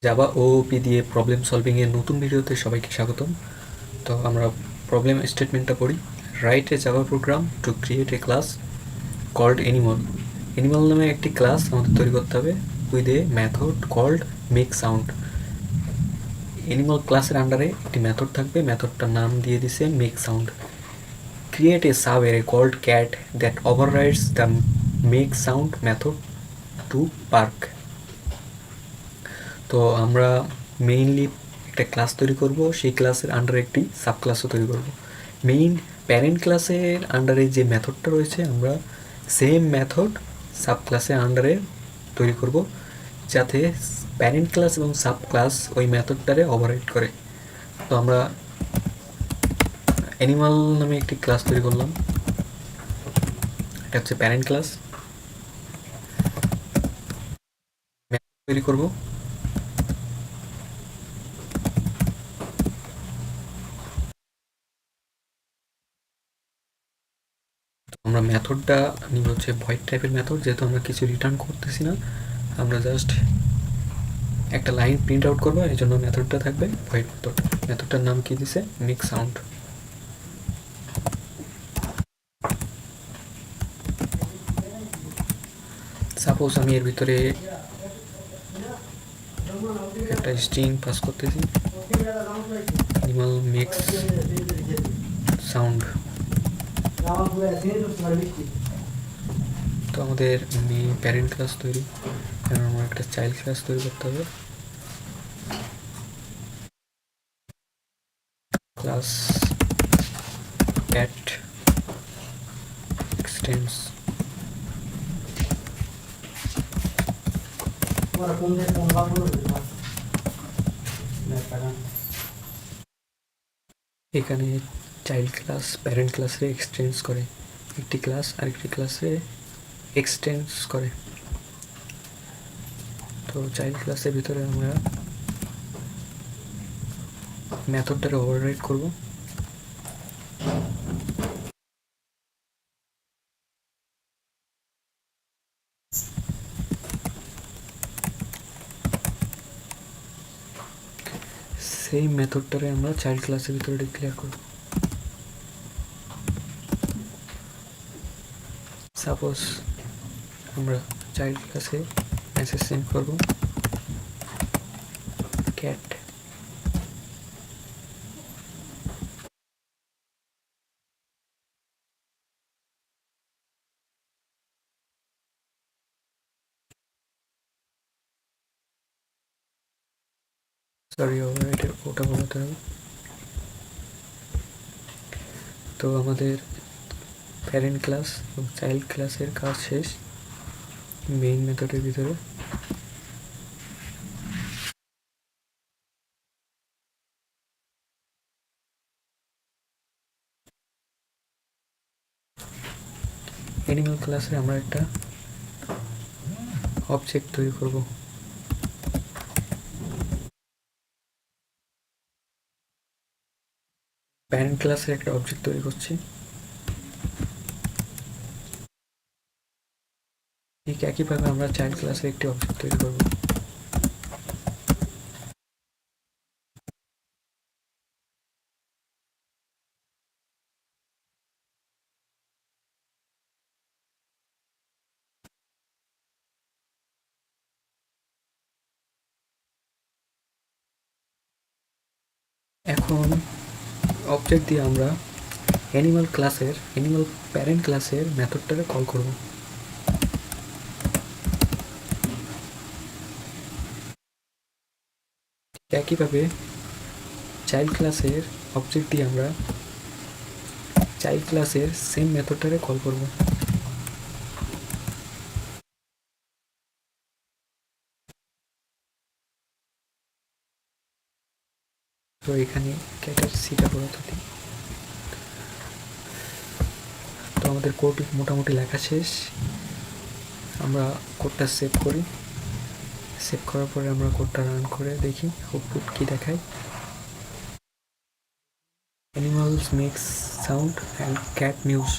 Java OOP দিয়ে problem solving এর নতুন ভিডিওতে সবাইকে স্বাগতম। তো আমরা প্রবলেম স্টেটমেন্টটা পড়ি। Write a Java program to create a class called animal. Animal নামে একটি ক্লাস আমাদের তৈরি করতে হবে with a method called make sound. Animal ক্লাসের আন্ডারে একটি মেথড থাকবে, মেথডটার নাম দিয়ে দিছে make sound. Create a sub array called cat that overrides the make sound method to bark. তো আমরা মেইনলি একটা ক্লাস তৈরি করব, সেই ক্লাসের আন্ডারে একটি সাব ক্লাসও তৈরি করব। মেইন প্যারেন্ট ক্লাসের আন্ডারে যে মেথডটা রয়েছে আমরা সেম মেথড সাব ক্লাসের আন্ডারে তৈরি করব, যাতে প্যারেন্ট ক্লাস এবং সাব ক্লাস ওই মেথডটারে ওভাররাইড করে। তো আমরা অ্যানিমাল নামে একটি ক্লাস তৈরি করলাম, এটা হচ্ছে প্যারেন্ট ক্লাস। তৈরি করব, আমরা মেথডটা নিব হচ্ছে ভয়েড টাইপের মেথড, যেহেতু আমরা কিছু রিটার্ন করতেছি না, আমরা জাস্ট একটা লাইন প্রিন্ট আউট করবো, এই জন্য মেথডটা থাকবে ভয়েড মেথড। মেথডটার নাম কি দিছে মেক সাউন্ড। সাপোজ আমি এর ভিতরে একটা স্ট্রিং পাস করতেছি, অ্যানিমাল মেক্স সাউন্ড। তো আমাদের প্যারেন্ট ক্লাস তৈরি, কারণ আমার একটা চাইল্ড ক্লাস তৈরি করতে হবে। ক্লাস cat extends এখানে চাইল্ড ক্লাস প্যারেন্ট ক্লাসে এক্সটেন্স করে, একটি ক্লাস আরেকটি ক্লাসে এক্সটেন্স করে। তো চাইল্ড ক্লাসের ভিতরে আমরা মেথডটারে ওভাররাইড করব। সেই মেথডটারে আমরা চাইল্ড ক্লাসের ভিতরে ডিক্লেয়ার করব। সাপোজ আমরা চাইল্ড ক্লাসে মেসেজ সেন্ড করব ক্যাট। সরি, ওভাররাইডের ওটা বলাতে হবে। তো আমাদের প্যারেন্ট ক্লাস এবং চাইল্ড ক্লাসের কাজ শেষ। মেইন মেথডের ভিতরে অ্যানিমাল ক্লাসে আমরা একটা অবজেক্ট তৈরি করব। প্যারেন্ট ক্লাসের একটা অবজেক্ট তৈরি করছি, ঠিক একইভাবে আমরা চাইল্ড ক্লাসের একটি অবজেক্ট তৈরি করব। এখন অবজেক্ট দিয়ে আমরা অ্যানিমাল প্যারেন্ট ক্লাসের মেথডটাকে কল করব। একইভাবে চাইল্ড ক্লাসের অবজেক্ট দিয়ে আমরা চাইল্ড ক্লাসের সেম মেথডটাকে কল করব। তো এখানে ক্যাটার সিটা বলতে দিই। তো আমাদের কোড মোটামুটি লেখা শেষ। আমরা কোডটা সেভ করি, সেভ করার পরে আমরা কোডটা রান করে দেখি আউটপুট কি দেখায়। Animals makes sound and cat muse.